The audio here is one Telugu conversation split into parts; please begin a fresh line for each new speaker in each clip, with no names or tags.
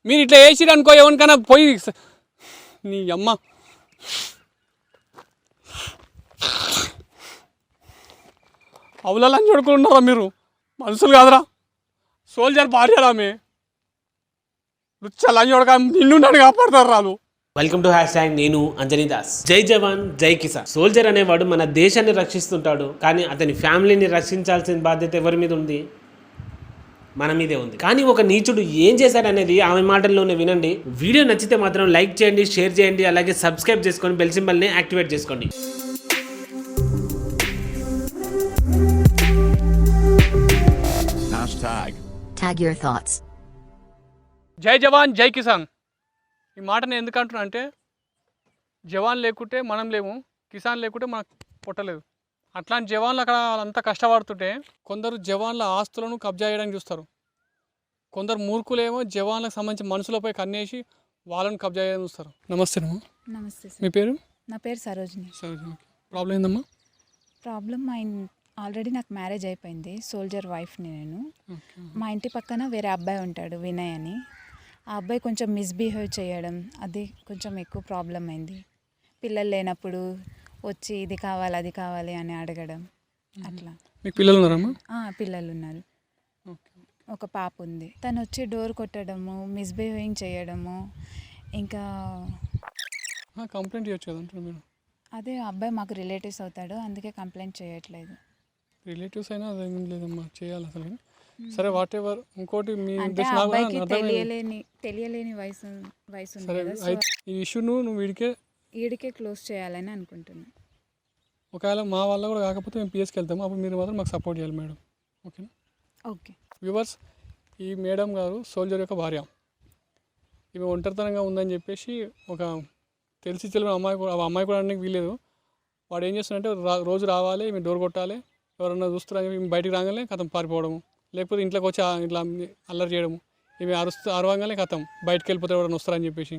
మీరు ఇట్లా వేసిరు అనుకో ఎవరికైనా పోయి నీ అమ్మ అవులని చూడుకుంటున్నారా మీరు? మనుషులు కాదురా, సోల్జర్ భార్యరా ఆమె. రుచ్చలని చూడక నిన్ను నన్ను కాపాడతారు రాలు.
వెల్కమ్ టు హ్యాష్ ట్యాగ్ నేను అంజనీ దాస్. జై జవాన్ జై కిసాన్. సోల్జర్ అనేవాడు మన దేశాన్ని రక్షిస్తుంటాడు, కానీ అతని ఫ్యామిలీని రక్షించాల్సిన బాధ్యత ఎవరి మీద ఉంది? మన మీదే ఉంది. కానీ ఒక నీచుడు ఏం చేశాడనేది ఆమె మాటల్లోనే వినండి. వీడియో నచ్చితే మాత్రం లైక్ చేయండి, షేర్ చేయండి, అలాగే సబ్స్క్రైబ్ చేసుకొని బెల్ సింబల్ని యాక్టివేట్ చేసుకోండి.
Tag your thoughts.
జై జవాన్ జై కిసాన్. ఈ మాట నేను ఎందుకు అంటున్నా అంటే, జవాన్ లేకుంటే మనం లేము, కిసాన్ లేకుంటే మనకు పుట్టలేదు. అట్లాంటి జవాన్లు అక్కడ అంతా కష్టపడుతుంటే కొందరు జవాన్ల ఆస్తులను కబ్జా చేయడానికి చూస్తారు. కొందరు మూర్ఖులేమో జవాన్లకు సంబంధించిన మనుషులపై కన్నేసి వాళ్ళని కబ్జా చేయడానికి చూస్తారు. నమస్తే అమ్మా.
నమస్తే సార్.
మీ పేరు?
నా పేరు సరోజిని.
సరోజిని. ప్రాబ్లం ఏందమ్మా?
ప్రాబ్లం ఆల్రెడీ నాకు మ్యారేజ్ అయిపోయింది. సోల్జర్ వైఫ్ని నేను. మా ఇంటి పక్కన వేరే అబ్బాయి ఉంటాడు, వినయ్ అని. ఆ అబ్బాయి కొంచెం మిస్బిహేవ్ చేయడం, అది కొంచెం ఎక్కువ ప్రాబ్లం అయింది. పిల్లలు లేనప్పుడు వచ్చి ఇది కావాలి అది కావాలి అని అడగడం అట్లా.
మీకు పిల్లలు ఉన్నారమ్మా?
పిల్లలు ఉన్నారు. ఒక పాప ఉంది. తను వచ్చి డోర్ కొట్టడము, మిస్బిహేవింగ్ చేయడము, ఇంకా
కంప్లైంట్ చేయొచ్చు కదంటారు మీరు.
అదే అబ్బాయి మాకు రిలేటివ్స్ అవుతాడు, అందుకే కంప్లైంట్ చేయట్లేదు.
రిలేటివ్స్ అయినా అదేం లేదమ్మా, చేయాలి అసలు. సరే వాట్ ఎవర్. ఇంకోటి మీ
తెలియలేని వయసు ఉంది
సరే,
కదా,
ఈ ఇష్యూను నువ్వు
వీడికే క్లోజ్ చేయాలని అనుకుంటున్నా.
ఒకవేళ మా వల్ల కూడా కాకపోతే మేము పిఎస్కి వెళ్తాము, అప్పుడు మీరు మాత్రం మాకు సపోర్ట్ చేయాలి మేడం. ఓకేనా?
ఓకే.
వ్యూవర్స్, ఈ మేడం గారు సోల్జర్ యొక్క భార్య. ఈమె ఒంటరితనంగా ఉందని చెప్పేసి ఒక తెలిసి తెలియని అమ్మాయి కూడా అనడానికి వీలేదు. వాడు ఏం చేస్తున్నాడంటే రోజు రావాలి, ఈమె డోర్ కొట్టాలి, ఎవరన్నా చూస్తున్నారని బయటికి రాగానే కథం పారిపోవడము, లేకపోతే ఇంట్లోకి వచ్చి ఇట్లా అల్లరి చేయడము, ఈమె అరవంగానే కథం బయటకు వెళ్ళిపోతే ఎవరైనా వస్తారని చెప్పేసి.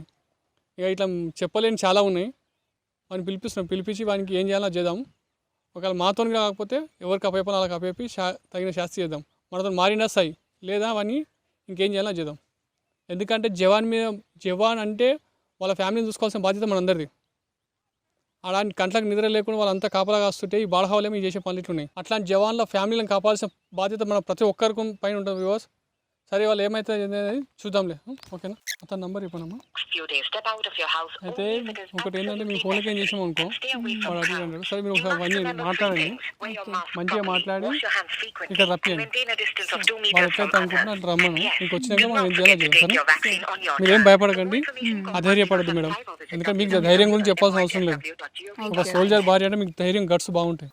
ఇక ఇట్లా చెప్పలేని చాలా ఉన్నాయి. వాడిని పిలిపించి వానికి ఏం చేయాలో చేద్దాం. ఒకవేళ మాతో కాకపోతే ఎవరికి అప్పేపాలో వాళ్ళకి అప్పేపి తగిన శాస్తి చేద్దాం. మనతో మారినా సై, లేదా వాడిని ఇంకేం చేయాలో చేద్దాం. ఎందుకంటే జవాన్ అంటే వాళ్ళ ఫ్యామిలీని చూసుకోవాల్సిన బాధ్యత మనందరిది. అలాంటి కంట్లకు నిద్ర లేకుండా వాళ్ళంతా కాపలా కాస్తుంటే ఈ బాడహావలేమో ఈ చేసే పనులు ఇట్లున్నాయి. అట్లాంటి జవాన్ల ఫ్యామిలీలను కాపాల్సిన బాధ్యత మన ప్రతి ఒక్కరికి పైన ఉంటుంది వ్యూవర్స్. సరే, వాళ్ళు ఏమైతే అనేది చూద్దాంలే. ఓకేనా? అతని నంబర్ ఇవ్వనమ్మా. అయితే ఒకటి ఏంటంటే మీ ఫోన్కి ఏం చేసాము అనుకో, వాడు అడిగాడు. సరే, మీరు ఒకసారి మాట్లాడండి, మంచిగా మాట్లాడి ఇక్కడ రప్పియండి. వాళ్ళు ఎట్లయితే అనుకుంటున్నా అట్లా రమ్మను. మీకు వచ్చినాక మనం ఏం చేయాలో చేస్తాను. మీరేం భయపడకండి, అధైర్యపడద్దు మేడం. ఎందుకంటే మీకు ధైర్యం గురించి చెప్పాల్సిన అవసరం లేదు. ఒక సోల్జర్ భార్య అంటే మీకు ధైర్యం, గట్స్ బాగుంటాయి.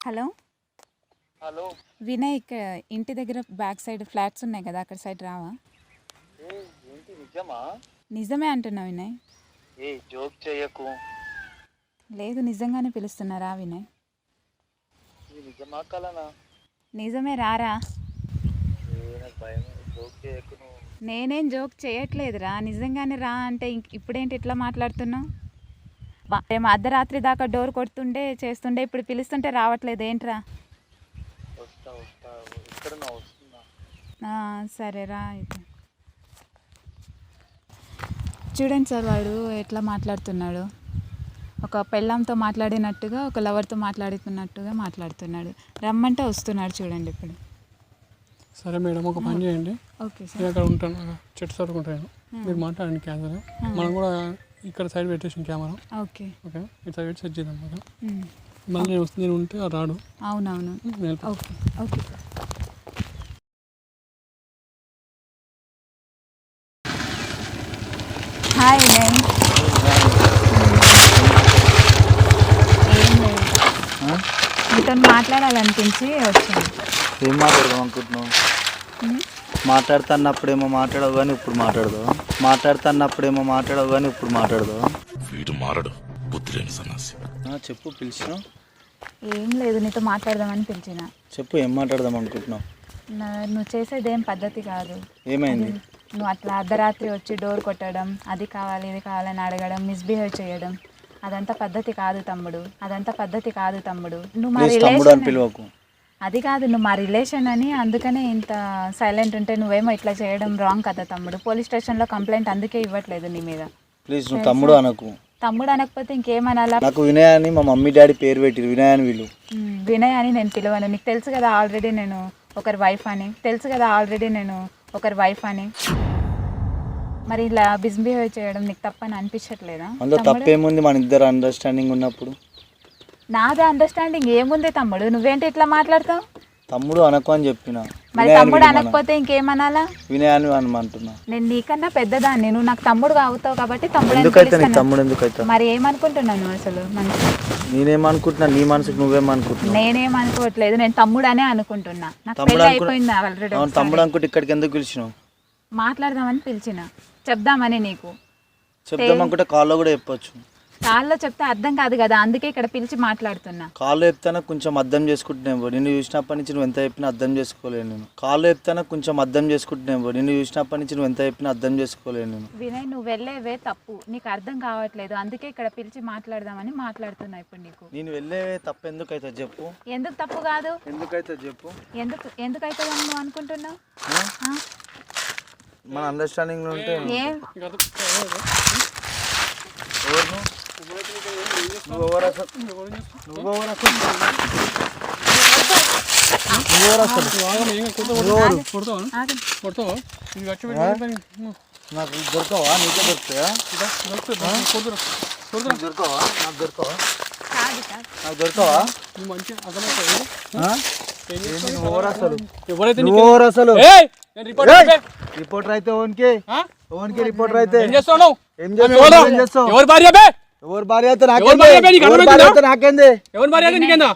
హలో వినయ్, ఇక్కడ ఇంటి దగ్గర బ్యాక్ సైడ్ ఫ్లాట్స్ ఉన్నాయి కదా, అక్కడ సైడ్ రావా? నిజమే అంటున్నా వినయ్. లేదు, నిజంగానే పిలుస్తున్నారా వినయ్? నిజమే, రారా. నేనేం జోక్ చేయట్లేదురా, నిజంగానే రా అంటే ఇప్పుడేంటి ఇట్లా మాట్లాడుతున్నావు? మేము అర్ధరాత్రి దాకా డోర్ కొడుతుండే చేస్తుండే, ఇప్పుడు పిలుస్తుంటే రావట్లేదు ఏంట్రా? సరేరా. అయితే చూడండి సార్, వాడు ఎట్లా మాట్లాడుతున్నాడు. ఒక పెళ్ళాంతో మాట్లాడినట్టుగా, ఒక లవర్తో మాట్లాడుతున్నట్టుగా మాట్లాడుతున్నాడు. రమ్మంటే వస్తున్నాడు చూడండి ఇప్పుడు.
సరే మేడం, ఒక పని చేయండి.
Okay sir.
నేను అక్కడ ఉంటాను, చెట్టు చదువుకుంటాను. మీరు మాట్లాడండి క్యామెరా. మనం కూడా ఇక్కడ సైడ్ పెట్టేసాం కెమెరా.
ఓకే
ఓకే, ఇట్లా పెట్టి సెట్ చేద్దాం. ఓకే, మళ్ళీ నేను ఉంటే రాడు.
అవునవును. Okay okay. హాయ్ వినయ్. ఏం లేదు, మీతో మాట్లాడాలనిపించి వచ్చాను.
ఏం మాట్లాడదాం అనుకుంటున్నావు? మాట్లాడుతున్నప్పుడేమో మాట్లాడవు కానీ ఇప్పుడు మాట్లాడదావు.
వీడు మారడు, బుద్ధి లేని సన్నాసి.
చెప్పు, పిలిచిన.
ఏం లేదు, నీతో మాట్లాడదామని పిలిచిన.
చెప్పు, ఏం మాట్లాడదాం అనుకుంటున్నావు?
నువ్వు చేసేది ఏం పద్ధతి కాదు.
ఏమైంది?
నువ్వు అట్లా అర్ధరాత్రి వచ్చి డోర్ కొట్టడం, అది కావాలి ఇది కావాలని అడగడం, మిస్బిహేవ్ చేయడం, అదంతా పద్ధతి కాదు తమ్ముడు. నువ్వు మా
తమ్ముడు అని పిలవకు.
అది కాదు, నువ్వు మా రిలేషన్ అని అందుకనే ఇంత సైలెంట్ ఉంటే నువ్వేమో ఇట్లా చేయడం రాంగ్ కదా తమ్ముడు. పోలీస్ స్టేషన్లో కంప్లైంట్ అందుకే ఇవ్వట్లేదు నీ మీద.
ప్లీజ్ నువ్వు తమ్ముడు అనకు.
తమ్ముడు అనకపోతే ఇంకేమనాలా?
నాకు వినయ్ అని మా మమ్మీ డాడీ పేరు పెట్టిరు, వినయ్ అని వీళ్ళు.
వినయ్ అని నేను పిలవను. నీకు తెలుసు కదా ఆల్రెడీ నేను ఒకరి వైఫ్ అని. మరి ఇలా బిహేవ్ చేయడం నీకు తప్పని అనిపించట్లేదా?
అందులో తప్పేముంది, మన ఇద్దరు అండర్స్టాండింగ్ ఉన్నప్పుడు.
నాదే అండర్స్టాండింగ్ ఏముంది తమ్ముడు, నువ్వేంటి ఇట్లా మాట్లాడతావు?
తమ్ముడు అనకు అని చెప్పిన.
మరి తమ్ముడు అనకపోతే ఇంకేమనాలా?
వినయ్ అని అనమంటున్నా.
నేను నీకన్నా పెద్దదాన్ని, నువ్వు నాకు తమ్ముడు అవుతావు కాబట్టి తమ్ముడు
ఎందుకైతే నీకు తమ్ముడు ఎందుకైతే?
మరి ఏమనుకుంటున్నాను అసలు?
నేనేమనుకుంటున్నా, నీ మనసుకు నువ్వేమనుకుంటున్నావు?
నేనేమనుకోవట్లేదు, నేను తమ్ముడు అనే అనుకుంటున్నా. నాకు పెళ్లి అయిపోయింది ఆల్రెడీ.
తమ్ముడు అనుకుంటే ఇక్కడికి ఎందుకు పిలిచినావు?
మాట్లాడదామని పిలిచిన, చెప్దామని. నీకు
చెప్దాం అనుకుంటే కాల్లో కూడా చెప్పొచ్చు.
కాల్లో చెప్తే అర్థం కాదు కదా, అందుకే ఇక్కడ పిలిచి మాట్లాడుతున్నా.
కాల్లో చెప్తానా కొంచెం అర్థం చేసుకుంటున్నావు. నిన్ను చూసినప్పటి నుంచి నువ్వు ఎంత చెప్పినా అర్థం చేసుకోలేను నేను. కాల్లో చెప్తానా కొంచెం అర్థం చేసుకుంటున్నావు. నిన్ను చూసినప్పటి నుంచి నువ్వు ఎంత చెప్పినా అర్థం చేసుకోలేను నేను.
వినయ్, నువ్వు వెళ్ళేవే తప్పు, నీకు అర్థం కావట్లేదు, అందుకే ఇక్కడ పిలిచి మాట్లాడదామని మాట్లాడుతున్నా ఇప్పుడు నీకు.
నేను వెళ్ళేవే తప్పు ఎందుకైతే చెప్పు.
ఎందుకు తప్పు కాదు?
ఎందుకైతే చెప్పు.
ఎందుకైతే నువ్వు అనుకుంటున్నావు?
మన అండర్స్టాండింగ్ ఉంటే
ఏ
నాకు దొరకవా? నీకే దొరుకుతాయా? దొరకవా? నాకు దొరకవా? నాకు దొరకవా? రిపోర్టర్ అయితే ఓన్కి రిపోర్టర్ అయితే
ఏం చేస్తావు?
ఏం చేస్తావు?
ఎవరి భార్య బే?
ఎవరి భార్య అయితే
ఎవరి భార్య బే? నీకు అర్థమవుతుందా?
నాకేంది?
ఎవరి భార్య అయితే నీకేందా?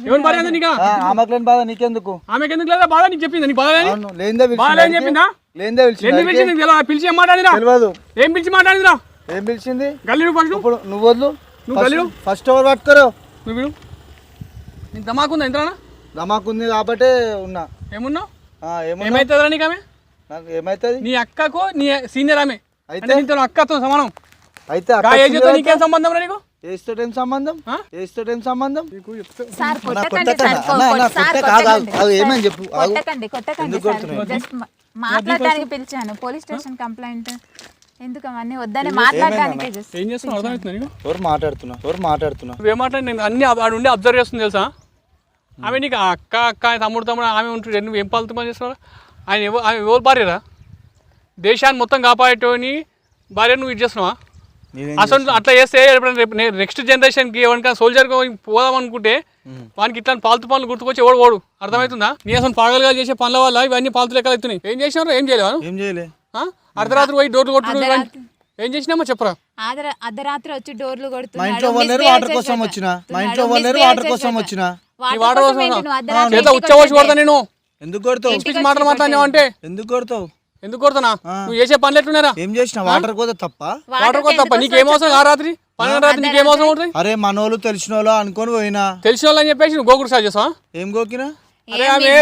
ఎవరి భార్య అయితే నీకా?
ఆమెకు లేని బాధ నీకెందుకు?
ఆమెకి ఎందుకు లేదా బాధ? నీకు చెప్పిందా? నీ బాధ
అవును, లేనిదే
బాధ ఏం చెప్పిందా?
లేనిదే
ఎందుకు పిలిచింది? పిలిచి ఏం మాట్లాడినా?
తెలియదు.
ఏం పిలిచి మాట్లాడిందిరా?
ఏం పిలిచింది?
గల్లీడు ఫస్ట్
ఇప్పుడు నువ్వు వద్దు.
నువ్వు గల్లీడు
ఫస్ట్ ఓవర్ పట్టుకోరు.
నువ్వు విడు. నీకు ధమాకుందా ఎంతనా?
నమ్మకుంది కాబట్టే ఉన్నా.
ఏమున్నావు?
ఏమన్నా
ఏమైతుందిరా నీకు? ఆమె
నాకు ఏమైతుంది?
నీ అక్కకు నీ సీనియర్ ఆమె
అయితే
అంటే నీతో అక్కతో సమానం.
అయితే
ఏజ్తో నీకేం సంబంధం రా? నీకు
ఏజ్తో ఏం సంబంధం? ఏజ్తో ఏం సంబంధం?
సార్
నా
కొట్టకండి
కొట్టకన్నా.
సార్,
అన్నా, అన్నా,
సార్
కొట్టక ఆగు, ఆగు, ఆగు, ఏమని చెప్పు, ఆగు.
కొట్టకండి
ఎందుకు
సార్,
కొడుతున్నావు?
జస్ట్ మాట్లాడడానికి పిలిచాను. పోలీస్ స్టేషన్ కంప్లైంట్ ఎందుకు అవన్నీ వద్దని మాట్లాడడానికే జస్ట్.
ఏం చేస్తున్నావు అర్థమవుతుంది నీకు?
ఎవరు మాట్లాడుతున్నా?
నువ్వేం మాట్లాడి నేను అన్ని ఆడు ఉండి అబ్జర్వ్ చేస్తుంది తెలుసా? ఆమె నీకు అక్క తమ్ముడు ఆమె ఉంటుంది. నువ్వు ఏం పాలుతూ పని చేస్తున్నావు? ఆయన ఆమె ఎవరు భార్యరా? దేశాన్ని మొత్తం కాపాడేటోని భార్య నువ్వు ఇది చేస్తున్నావా? అసలు అట్లా చేస్తే ఎప్పుడైనా రేపు నెక్స్ట్ జనరేషన్కి ఎవరికైనా సోల్జర్గా పోదాం అనుకుంటే వానికి ఇట్లా పాలతు పనులు గుర్తుకొచ్చి ఓడు అర్థమవుతుందా? నీ అసలు పాగలుగా చేసే పనుల వల్ల ఇవన్నీ పాలతు లెక్కలు అవుతున్నాయి. ఏం చేసినారు? ఏం చేయలేవు. అర్ధరాత్రి పోయి డోర్లు కొట్టు ఏం చేసినామో చెప్పరా?
అర్ధరాత్రి వచ్చి డోర్లు
మా ఇంట్లో వాళ్ళు వాటర్ కోసం వచ్చిన
చేత ఉచ్చవోసి కొడతా నేను.
ఎందుకు కొడతావు?
మాటలు మాట్లాడినావు అంటే
ఎందుకు కొడతావు?
ఎందుకు కొడతానా? నువ్వు చేసే పనులు ఎట్లున్నారా?
ఏం చేసిన? వాటర్ కోత తప్ప?
వాటర్ కొత్త తప్ప నీకేం అవసరం? ఆ రాత్రి 12 రాత్రి నీకేం అవసరం ఉంటుంది?
అరే మనోళ్ళు తెలిసిన వాళ్ళు అనుకొని పోయినా.
తెలిసిన వాళ్ళు అని చెప్పేసి నువ్వు గోకుడు సార్ చేస్తావా?
ఏం గోకినా?
అరే ఆమె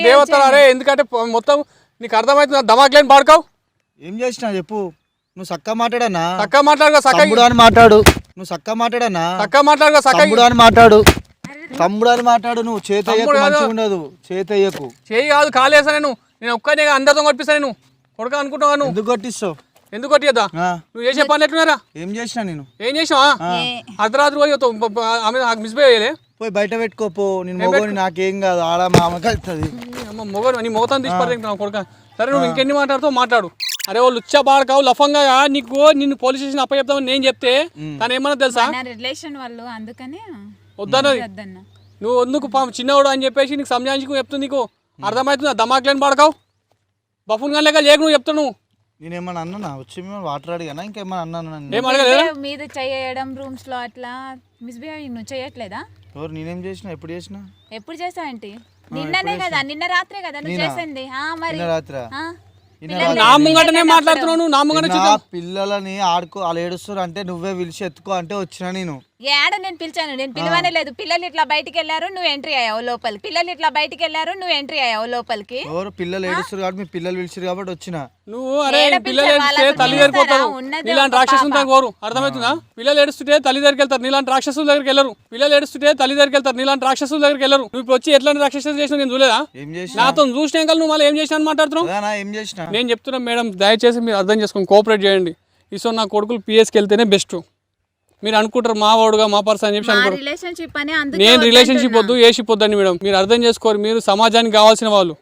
దేవతలు. అరే ఎందుకంటే మొత్తం నీకు అర్థమవుతుంది. దమాక్లేని పాడుకోవు.
ఏం చేసినా చెప్పు. నువ్వు సక్క మాట్లాడనా?
చక్కగా మాట్లాడుకో.
తమ్ముడు అని మాట్లాడు. నువ్వు సక్క మాట్లాడనా?
చక్కగా మాట్లాడుకో.
తమ్ముడు అని మాట్లాడు. నువ్వు చేతయ్యకు మంచిగా ఉండదు. చేతయ్యకు
చేయి కాదు కాలేసా. నేను ఒక్కనే అందరితో కొట్టిస్తాను. నేను కొడుక అనుకుంటున్నావు. నువ్వు
ఎందుకు కొట్టిస్తావు?
ఎందుకు కొట్టిద్దా? నువ్వు చేసే పనులు ఎట్లున్నారా?
ఏం చేసినా నేను?
ఏం చేసావా? అర్ధరాత్రి పోయి ఆమె మిస్ పోయలే.
పోయి బయట పెట్టుకోపో. నేను మొగోని నాకేం కాదు. ఆడ మామకి అవుతుంది.
అమ్మ మొగడు నీ మొగతాన్ని తీసి పడతాను కొడుక. సరే నువ్వు ఇంకెన్ని మాట్లాడుతావు మాట్లాడు. అరే వాళ్ళు లుచ్చా బాడకావు లఫంగా నిన్ను పోలీస్ స్టేషన్ అప్ప చెప్తామని నేను చెప్తే తను ఏమన్నా తెలుసా?
రిలేషన్ వాళ్ళు అందుకనే
వద్దన్నది. నువ్వు ఎందుకు చిన్నవాడు అని చెప్పేసి నీకు సంజాయించుకు చెప్తుంది. నీకు అర్థమవుతుందా? దమాక్లేని పాడకావు బఫున్ గాని లెక్క లేక నువ్వు చెప్తావు. నువ్వు
నేనేమన్నా అన్నా? వచ్చి మేము వాటర్ అడిగానా? ఇంకేమన్నా అన్నాను?
ఏం అడగలేదా?
మీద చేయడం రూమ్స్ లో అట్లా మిస్బిహేవ్ నువ్వు చేయట్లేదా?
ఎవరు? నేనేం చేసినా? ఎప్పుడు
చేసావేంటి? నిన్ననే కదా, నిన్న రాత్రే కదా నువ్వు చేసింది. మరి
రాత్రి
నా ముంగటనే మాట్లాడుతున్నావు. నువ్వు నా ముంగట
పిల్లలని ఆడుకో వాళ్ళు ఏడుస్తారు అంటే నువ్వే పిలిచి ఎత్తుకో అంటే వచ్చినా నేను.
ఏడ నేను పిలిచాను, నేను పిలవనే లేదు. పిల్లలు ఇట్లా బయటికి వెళ్ళారు, నువ్వు ఎంట్రీ అయ్యావు లోపలికి. పిల్లలు ఇట్లా బయటికి వెళ్ళారు, నువ్వు ఎంట్రీ అయ్యావు లోపలికి.
ఎవరు పిల్లలు ఏడుస్తారు కాబట్టి మీ పిల్లలు పిలిచారు కాబట్టి వచ్చిన.
నువ్వు అరే
ఏడ
పిల్లలు
పిలిచారు?
ఏడిస్తే
వాళ్ళకు
తల్లి
పిలుస్తారా?
దగ్గరికి పోతారు,
ఉన్నదే
నీలాంటి
ఒక
రాక్షసులు
పాప.
దగ్గర పోరు. అర్థమవుతుందా? పిల్లలు ఏడుస్తుంటే తల్లి దగ్గరికి వెళ్తారు, నీలాంటి రాక్షసుల దగ్గరికి వెళ్ళరు. పిల్లలు ఏడుస్తుంటే తల్లి దగ్గరికి వెళ్తారు, నీలాంటి రాక్షసుల దగ్గరికి వెళ్ళరు. నువ్వు ఇప్పుడు వచ్చి ఎట్లాంటి రాక్షసులు చేసినా నేను చూడలేదా?
ఏం చేసిన
నాతో చూసినాక నువ్వు మళ్ళీ ఏం చేసినా అని మాట్లాడుతున్నావు.
ఏం చేసిన
నేను చెప్తున్నా మేడం, దయచేసి మీరు అర్థం చేసుకొని కోఆపరేట్ చేయండి. సో నా కొడుకులు పిఎస్కి వెళ్తేనే బెస్ట్. మీరు అనుకుంటారు మా వాడుగా మా పర్సన్ అని చెప్పి
మా
అనుకుంటారు.
రిలేషన్షిప్ అని అందుకే
నేను రిలేషన్షిప్
వద్దంటున్నా.
వద్దు, ఏ షిప్ వద్దండి మేడం. మీరు అర్థం చేసుకోరు, మీరు సమాజానికి కావాల్సిన వాళ్ళు.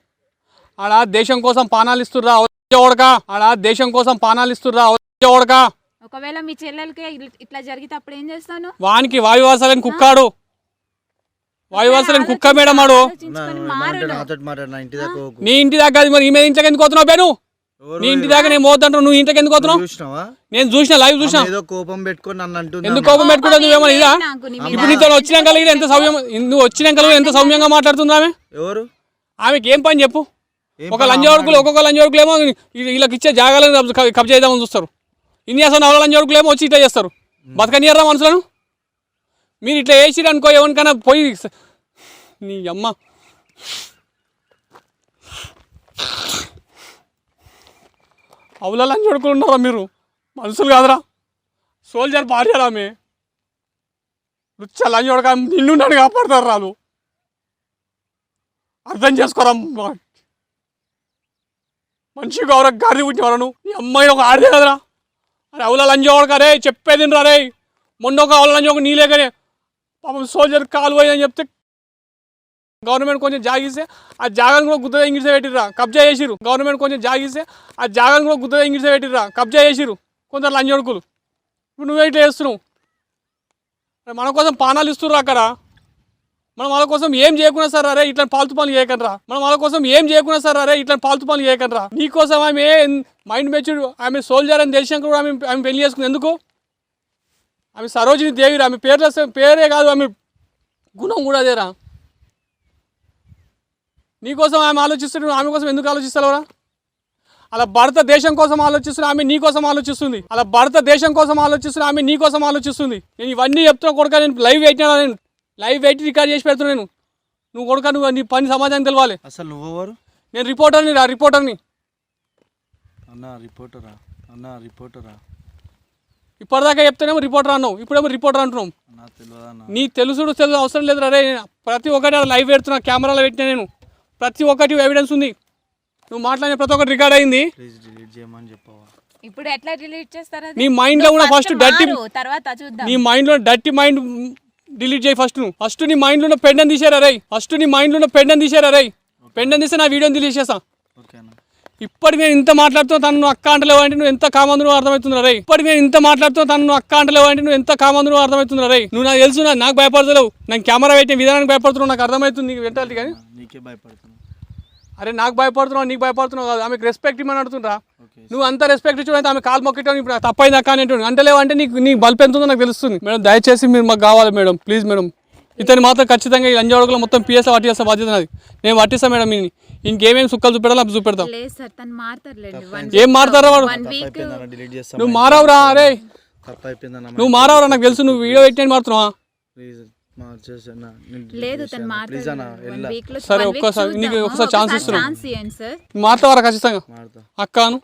ఆడ దేశం కోసం పానాలు ఇస్తుర్రా ఓడక, ఆడ దేశం కోసం పానాలు ఇస్తుర్రా ఓడక.
ఒకవేళ మీ చెల్లెలకి ఇట్లా జరిగితే అప్పుడు ఏం చేస్తాను?
వానికి వాయువాసాలని కుక్కాడు, వాయువాసాలని కుక్క మేడం ఆడు.
ఆలోచించుకొని మారు.
నాతో మాట్లాడిన ఇంటి దాకా పోకు.
నీ ఇంటి దాకా అది మరి ఈ మీద ఇంట్లోకి ఎందుకు పోతున్నావు బేను?
ఎవరు
నీ ఇంటి దాకా నేను పోతుంటాను, నువ్వు ఇంట్లోకి ఎందుకు పోతున్నావు?
చూసినావా?
నేను చూసిన లైవ్ చూసిన.
ఏదో కోపం పెట్టుకొని నన్ను అంటుంది.
ఎందుకు కోపం పెట్టుకుంటా? నువ్వేమో ఇదా?
నాకు నీ మీద
ఇప్పుడు నీతో వచ్చినాక ఎంత సౌమ్యం, నువ్వు వచ్చినాక ఎంత సౌమ్యంగా మాట్లాడుతుంది ఆమె.
ఎవరు
ఆమెకి ఏం పని చెప్పు?
ఏం
ఒక
పని
లంజవడుకులు, ఒక్కొక్క లంజవడుకులు ఏమో వీళ్ళకి ఇచ్చే జాగాలను కబ్జా చేద్దామని చూస్తారు. ఇన్యాసం నవల లంజవడుకులు ఏమో వచ్చి ఇట్లా చేస్తారు. బతకనియర్రా మనుషులను. మీరు ఇట్లా వేసిరు అనుకో, ఎవరికైనా పోయి నీ అమ్మ అవుల లంజవడుకులు ఉన్నారా మీరు? మనుషులు కాదురా. సోల్జర్ భార్యరా ఆమె. రుచ్చ లంజవడక నిన్ను నన్ను కాపాడతారు రాలు. అర్థం చేసుకోరా. మనిషి గౌరవ గారి పుట్టినవారు ఈ అమ్మాయిని ఒక ఆడదే కదరా. అరే అవుల లంజోడక రే, చెప్పేది రా రే. మొన్న ఒక అవుల లంజోక నీలేకనే పాపం సోల్జర్ కాలు పోయిందని చెప్తే గవర్నమెంట్ కొంచెం జాగిస్తే ఆ జాగాను కూడా గుద్దగా ఇంగిడిసే పెట్టిర్రా, కబ్జా చేసిరు. గవర్నమెంట్ కొంచెం జాగిస్తే ఆ జాగాను కూడా గుద్దగా ఇంగిడిసే పెట్టిర్రా, కబ్జా చేసిరు కొందరు లంజోడుకులు. ఇప్పుడు నువ్వే ఇట్లా చేస్తున్నావు. మన కోసం పానాలు ఇస్తుర్రు అక్కడ. మనం వాళ్ళ కోసం ఏం చేయకున్నా సార్ అరే ఇట్లా పాల్తు పనులు చేయకండి. మనం వాళ్ళ కోసం ఏం చేయకున్నా సార్ అరే ఇట్లా పాల్తు పనులు చేయకండి. నీకోసం ఆమె మైండ్ మెచ్యూర్, ఆమె సోల్జర్ అని తెలిసినాక కూడా ఆమె పెళ్లి చేసుకుంది ఎందుకు? ఆమె సరోజిని దేవిరా. ఆమె పేరే కాదు, ఆమె గుణం కూడా అదేరా. నీకోసం ఆమె ఆలోచిస్తున్నాడు, ఆమె కోసం ఎందుకు ఆలోచిస్తావురా? అలా భారతదేశం కోసం ఆలోచిస్తున్నా, ఆమె నీ కోసం ఆలోచిస్తుంది. అలా భారతదేశం కోసం ఆలోచిస్తున్నా, ఆమె నీ కోసం ఆలోచిస్తుంది. నేను ఇవన్నీ చెప్తున్నా కొడుక. నేను లైవ్ పెట్టినా, నేను లైవ్ పెట్టి రికార్డ్ చేసి పెడుతున్నా. నువ్వు కొడుక, నువ్వు నీ పని సమాజానికి తెలవాలి.
అసలు నువ్వెవరు?
నేను రిపోర్టర్ని రా, రిపోర్టర్ని.
అన్నా రిపోర్టరా.
ఇప్పటిదాకా చెప్తేనేమో రిపోర్టర్ అన్నావు, ఇప్పుడేమో రిపోర్టర్ అంటున్నావు.
అన్నా తెలియదన్నా.
నీ తెలుసుడు అవసరం లేదు రే. ప్రతి ఒక్కటి లైవ్ పెడుతున్నా, కెమెరాలో పెట్టినా. నేను ప్రతి ఒక్కటి ఎవిడెన్స్ ఉంది. నువ్వు మాట్లాడిన ప్రతి ఒక్కటి రికార్డ్ అయింది.
ప్లీజ్ డిలీట్ చేయమని చెప్పవా?
ఇప్పుడు ఎట్లా డిలీట్ చేస్తారు?
నీ మైండ్లో కూడా ఫస్ట్ డర్టీ,
తర్వాత చూద్దాం.
నీ మైండ్లో డర్టీ మైండ్ డిలీట్ చేయి ఫస్ట్. నువ్వు ఫస్ట్ నీ మైండ్లో ఉన్న పెండని తీసారా రే. పెండని తీస్తే నా వీడియోని డిలీట్ చేస్తా.
ఓకేనా?
ఇప్పటికి నేను ఇంత మాట్లాడుతున్నా తను నువ్వు అక్క అంటలేవు అంటే నువ్వు ఎంత కామందును అర్థమవుతుందా రే. ఇప్పటికి నేను ఇంత మాట్లాడుతున్నా తను నువ్వు అక్క అంటలేవు అంటే నువ్వు ఎంత కామందును అర్థమవుతుందా రే. నువ్వు నాకు తెలుసు, నాకు భయపడతలేవు. నేను కెమెరా పెట్టిన విధానానికి భయపడుతున్నావు, నాకు అర్థమవుతుంది. నీకు వెంటాలి కానీ
నీకే భయపడుతున్నా.
అరే నాకు భయపడుతున్నావు, నీకు భయపడుతున్నావు కాదు. ఆమెకు రెస్పెక్ట్ ఇవ్వమని అడుగుతుంటా.
ఓకే.
నువ్వు అంత రెస్పెక్ట్ ఇచ్చి ఆమె కాలు మొక్కటం ఇప్పుడు తప్పైంది అక్క అని అంటలేవు అంటే నీకు బల్పు ఎంత ఉందో నాకు తెలుస్తుంది. మేడం దయచేసి మీరు మాకు కావాలి మేడం, ప్లీజ్ మేడం. ఇతని మాత్రం ఖచ్చితంగా ఈ లంజాడుగులో మొత్తం పిఎస్లో పట్టిస్తా బాధ్యత నాది. నేను పట్టిస్తాను మేడం. ఇంకేమేమి సుక్కలు చూపెట్టాలో అవి చూపెడతాం.
లేదు సార్, తను మారుతారులేండి.
ఏం మారుతారా వాడు?
డిలీట్ చేస్తా.
నువ్వు మారావురా అరే,
తప్పైపోయిందన్నా.
నువ్వు మారావురా నాకు తెలుసు. నువ్వు వీడియో పెట్టిన మారుతున్నావా?
ప్లీజ్ మార్చేసన్నా.
లేదు, తను మారుతారు. 1 వీక్ లో
సరే ఒక్కసారి నీకు ఒకసారి ఛాన్స్ ఇస్తున్నాను.
ఛాన్స్ ఇవ్వండి సార్.
మారుతావారా ఖచ్చితంగా?
మారుతా.
అక్కను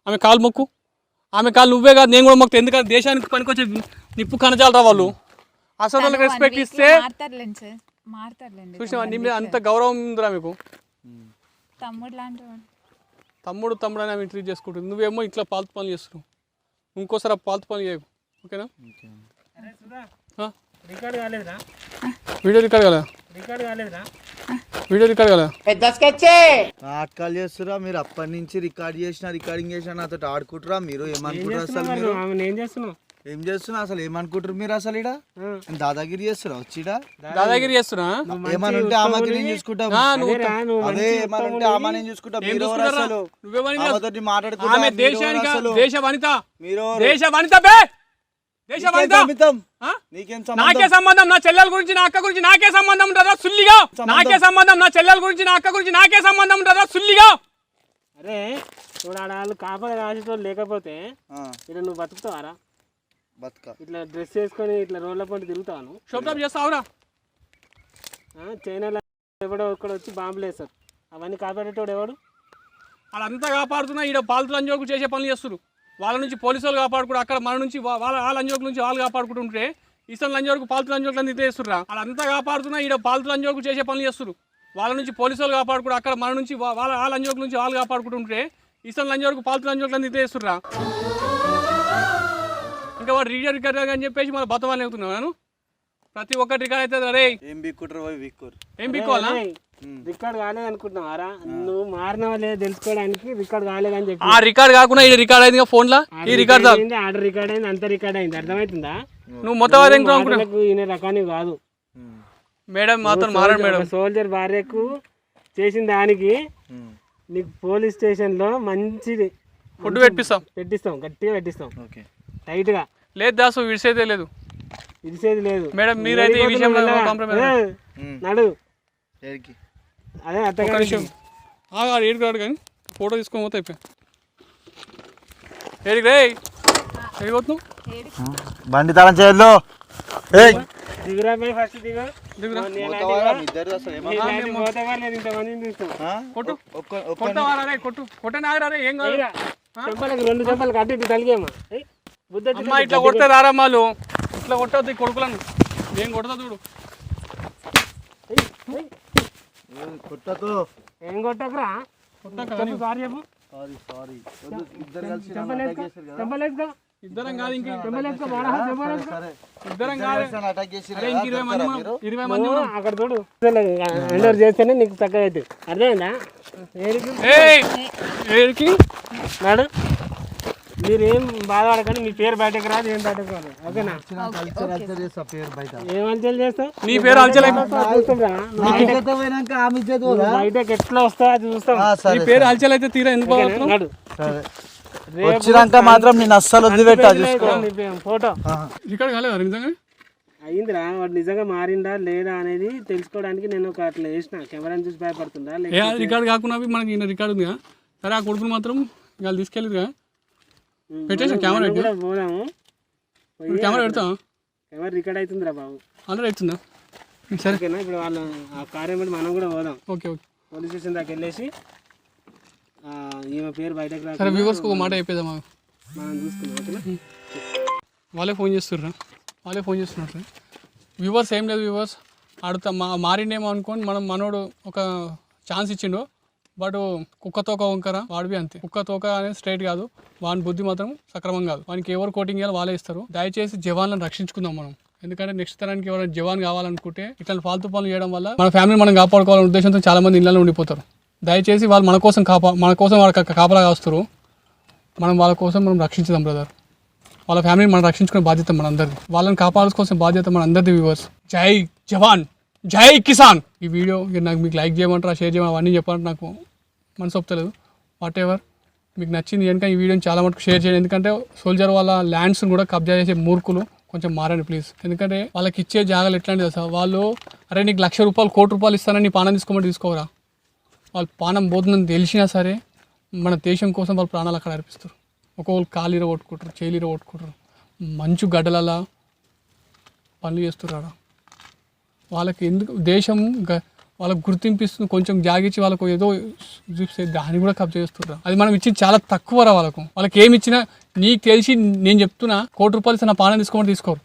ఆమె కాలు మొక్కు. ఆమె కాలు నువ్వే కాదు నేను కూడా మొక్కు. ఎందుకంటే దేశానికి పనికొచ్చే నిప్పు కనజాలరా వాళ్ళు. అసలు వాళ్ళకి రెస్పెక్ట్ ఇస్తే
మారుతారులేండి సార్, మారుతారులేండి.
చూసినా నీ మీద అంత గౌరవం ఉందిరా మీకు.
తమ్ముడు లాంటి వాడు.
తమ్ముడు అని ఆమె ట్రీట్ చేసుకుంటుంది. నువ్వేమో ఇట్లా పాల్తు పనులు చేస్తున్నావు. ఇంకోసారి పాల్తు పనులు చేయకు, ఓకేనా?
రికార్డ్ కాలేదురా?
వీడియో రికార్డ్ కాలేదా? వీడియో రికార్డ్ కాలేదా?
కాల్ చేస్తురా మీరు. అప్పటి నుంచి రికార్డింగ్ చేసిన నాతో ఆడుకుంటురా మీరు. ఏమనుకుంటారు అసలు మీరు? ఏం చేస్తున్నా అసలు? ఏమనుకుంటారు మీరు అసలు? ఇడ దాదాగిరి చేస్తురా వచ్చి
దాదాగిరి చేస్తున్నా.
ఏమనుంటే ఆమెకి నేను చూసుకుంటా. అదే ఏమనుంటే ఆమె నేను చూసుకుంటా. మీరు అసలు ఆమెతోటి మాట్లాడుకుంటా.
ఆమె దేశానికి దేశ వనిత,
మీరు
దేశ వనిత బే, దేశ వనిత.
నీకేం
నాకే సంబంధం, నా చెల్లెల గురించి నా అక్క గురించి నాకే సంబంధం ఉంటుందా సుల్లిగా? నాకే సంబంధం, నా చెల్లెల గురించి నా అక్క గురించి నాకే సంబంధం ఉంటుందా సుల్లిగా?
అరే చూడ వాళ్ళు కాపగా రాసేటోళ్ళు లేకపోతే ఇలా నువ్వు బతుకుతావారా?
బతుక
ఇట్లా డ్రెస్ వేసుకొని ఇట్లా రోడ్ల పంట తిరుగుతాను.
షోప్టాప్ చేస్తావురా?
చైనాలో ఎవడో ఒక్కడ వచ్చి బాంబులు వేస్తారు. అవన్నీ కాపాడేటోడు ఎవడు?
వాళ్ళంతా కాపాడుతున్నా ఈడ పాలతులు అంజోకు చేసే పనులు చేస్తారు. వాళ్ళ నుంచి పోలీసు వాళ్ళు కాపాడుకుంటారు, అక్కడ మన నుంచి వాళ్ళ అంజోకు నుంచి వాళ్ళు కాపాడుకుంటుంటే ఇష్టం లంజోకు పాలతులు అంజోకులు అంతా చేస్తుర్రా. వాళ్ళంతా కాపాడుతున్నా ఈడ పాలతులు అంజోకు చేసే పనులు చేస్తారు. వాళ్ళ నుంచి పోలీసు వాళ్ళు కాపాడుకుంటారు, అక్కడ మన నుంచి వాళ్ళ అంజోకు నుంచి వాళ్ళు కాపాడుకుంటుంటే ఇష్టం లంజోకు పాలతులు అంజోకులు అంతా చేస్తుర్రా. ఇంకా వాడు రికార్డ్ అని చెప్పేసి మన బతవాళ్ళు అవుతున్నావు. నేను ప్రతి ఒక్కటి రికార్డ్ అవుతుంది. అరే
ఏం బిక్కుట్రు పోయి బిక్కురు.
ఏం బిక్కోవాలా?
రికార్డ్ కాలేదు అనుకుంటున్నావారా? నువ్వు మారినవా లేదా తెలుసుకోవడానికి రికార్డ్ కాలేదని చెప్పి.
ఆ రికార్డ్ కాకుండా ఈ రికార్డ్ అయింది ఫోన్లో. ఈ రికార్డ్
ఆర్డర్ రికార్డ్ అయింది, అంత రికార్డ్ అయింది. అర్థమవుతుందా?
నువ్వు మొత్తం
ఈయన రకాన్ని కాదు
మేడం, మాత్రం మారాడు మేడం.
సోల్జర్ భార్యకు చేసిన దానికి నీకు పోలీస్ స్టేషన్లో మంచిది
ఫుడ్ పెట్టిస్తాం,
గట్టిగా పెట్టిస్తాం, టైట్గా.
లేదు దాసు, విడిసేదే లేదు,
ఇడిసేది లేదు
మేడం. మీరైతే ఈ విషయంలో కాంప్రమైజ్
నడు. అదే
ఒక్క నిమిషం ఏడు కాడు కానీ ఫోటో తీసుకొని పోతే అయిపోయి. ఏడికి రే, ఏడిపోతున్నావు?
బండి తాళం చేయొద్దు.
దిగురా పోయి ఫస్ట్ దిగు.
దిగురా. కొట్టనాగరే ఏం కాదు.
రెండు చెంపలకు అటు ఇటు తలిగేమా
అమ్మా, ఇట్లా కొడితే రారమ్మాలు, ఇట్లా కొట్టద్దు ఈ కొడుకులను. ఏం కొడతా చూడు.
ఏం కొట్టకరా? సారీ చెప్పు.
ఇద్దరం కాదు, ఇంక ఇద్దరం కాదు, ఇంక 20 మంది
అక్కడ చూడు. ఎండర్ చేస్తేనే నీకు చక్కగా అవుతుంది. అర్థమైందా?
ఏడికి
నాడు మీరేం బాధపడకండి. మీ పేరు బయటకు రాదు, ఏం బయటకు రాదు. ఓకేనా? ఏం అంచెలు చేస్తావు?
నీ పేరు అంచెలు
బయటకు ఎట్లా వస్తావు అది చూస్తాం.
నీ పేరు అంచెలు అయితే తీరా ఎందుకు
నాడు
వచ్చినాక మాత్రం నేను అస్సలు వదిలిపెట్టా.
ఫోటో
రికార్డ్ కాలేదా నిజంగా?
అయిందిరా. వాడు నిజంగా మారిందా లేదా అనేది తెలుసుకోవడానికి నేను ఒక అట్లా చేసిన. కెమెరాని చూసి భయపడుతుందా?
రికార్డ్ కాకుండా మనకి ఈయన రికార్డ్ ఉందిగా. సరే, ఆ కొడుకుని మాత్రం ఇవాళ తీసుకెళ్ళిగా పెట్టేసా. కెమెరా
పోదాము.
కెమెరా పెడతాం.
కెమెరా రికార్డ్ అవుతుందిరా బాబు.
ఆల్రెడీ అవుతుందా?
సరే, ఇప్పుడు వాళ్ళ ఆ కార్యం బట్టి మనం కూడా పోదాం.
Okay okay.
పోలీస్ స్టేషన్ దాకా వెళ్ళేసి ఈమె పేరు బయటకు రా.
సరే, వ్యూవర్స్కి ఒక మాట చెప్పేద్దాం.
మనం చూసుకుందాం. ఓకేనా?
వాళ్ళే ఫోన్ చేస్తున్నారు. వ్యూవర్స్ ఏం లేదు, వ్యూవర్స్ ఆడుతా మారిండేమో అనుకోని మనోడు ఒక ఛాన్స్ ఇచ్చిండు. బట్ కుక్క తోక వంకర వాడివి అంతే. కుక్క తోక అనేది స్ట్రైట్ కాదు, వాని బుద్ధి మాత్రం సక్రమం కాదు. వానికి ఎవరు కోటింగ్ చేయాలి వాళ్ళే ఇస్తారు. దయచేసి జవాన్లను రక్షించుకుందాం మనం. ఎందుకంటే నెక్స్ట్ తరానికి ఎవరైనా జవాన్ కావాలనుకుంటే ఇట్లా ఫాల్తూ పనులు చేయడం వల్ల మన ఫ్యామిలీ మనం కాపాడుకోవాలనే ఉద్దేశంతో చాలా మంది ఇళ్ళలో ఉండిపోతారు. దయచేసి వాళ్ళు మన కోసం వాళ్ళ కాపలా కాస్తారు. మనం వాళ్ళ కోసం మనం రక్షించుదాం బ్రదర్. వాళ్ళ ఫ్యామిలీని మనం రక్షించుకునే బాధ్యత మన అందరిది. వాళ్ళని కాపాడుకోవాల్సిన బాధ్యత మన అందరిది. వ్యూవర్స్, జై జవాన్, జై కిసాన్. ఈ వీడియో నాకు మీకు లైక్ చేయమంటారా, షేర్ చేయమంటారా, అవన్నీ చెప్పాలంటే నాకు మనసు ఒప్పుతలేదు. వాట్ ఎవర్ మీకు నచ్చింది కనుక ఈ వీడియోని చాలా మటుకు షేర్ చేయండి. ఎందుకంటే సోల్జర్ వాళ్ళ ల్యాండ్స్ని కూడా కబ్జా చేసే మూర్ఖులు కొంచెం మారండి ప్లీజ్. ఎందుకంటే వాళ్ళకి ఇచ్చే జాగాలు ఎట్లాంటిది తెలుసా? వాళ్ళు అరే నీకు ₹1,00,000 ₹1,00,00,000 ఇస్తానని నీ పానం తీసుకోమని తీసుకోరా. వాళ్ళు పానం పోతుందని తెలిసినా సరే మన దేశం కోసం వాళ్ళ ప్రాణాలు అక్కడ అర్పిస్తారు. ఒక్కొక్కరు కాలు కొట్టుకుంటారు, చేలు కొట్టుకుంటారు, మంచు గడ్డలలా పనులు చేస్తున్నారు. వాళ్ళకి ఎందుకు దేశం వాళ్ళకి గుర్తింపిస్తుంది, కొంచెం జాగించి వాళ్ళకు ఏదో చూపిస్తే దాన్ని కూడా కబ్జా చేస్తున్నారు. అది మనం ఇచ్చింది చాలా తక్కువ రా. వాళ్ళకి ఏమి ఇచ్చినా నీకు తెలిసి నేను చెప్తున్నా ₹1,00,00,000 ఇస్తే నా పానం తీసుకోమని తీసుకోరు.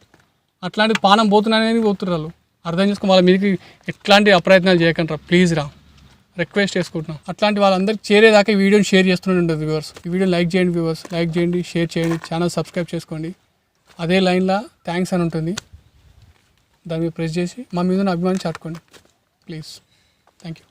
అట్లాంటి పానం పోతున్నాయని పోతున్నారు వాళ్ళు. అర్థం చేసుకుని వాళ్ళ మీదకి ఎట్లాంటి అప్రయత్నాలు చేయకండి రా ప్లీజ్ రా, రిక్వెస్ట్ చేసుకుంటున్నాం. అట్లాంటి వాళ్ళందరికీ చేరేదాకా ఈ వీడియోని షేర్ చేస్తుండే వ్యూవర్స్. ఈ వీడియో లైక్ చేయండి వ్యూవర్స్, లైక్ చేయండి, షేర్ చేయండి, ఛానల్ సబ్స్క్రైబ్ చేసుకోండి. అదే లైన్లో థ్యాంక్స్ అని ఉంటుంది, దాన్ని ప్రెస్ చేసి మా మీద అభిమానం చాటుకోండి ప్లీజ్. Thank you.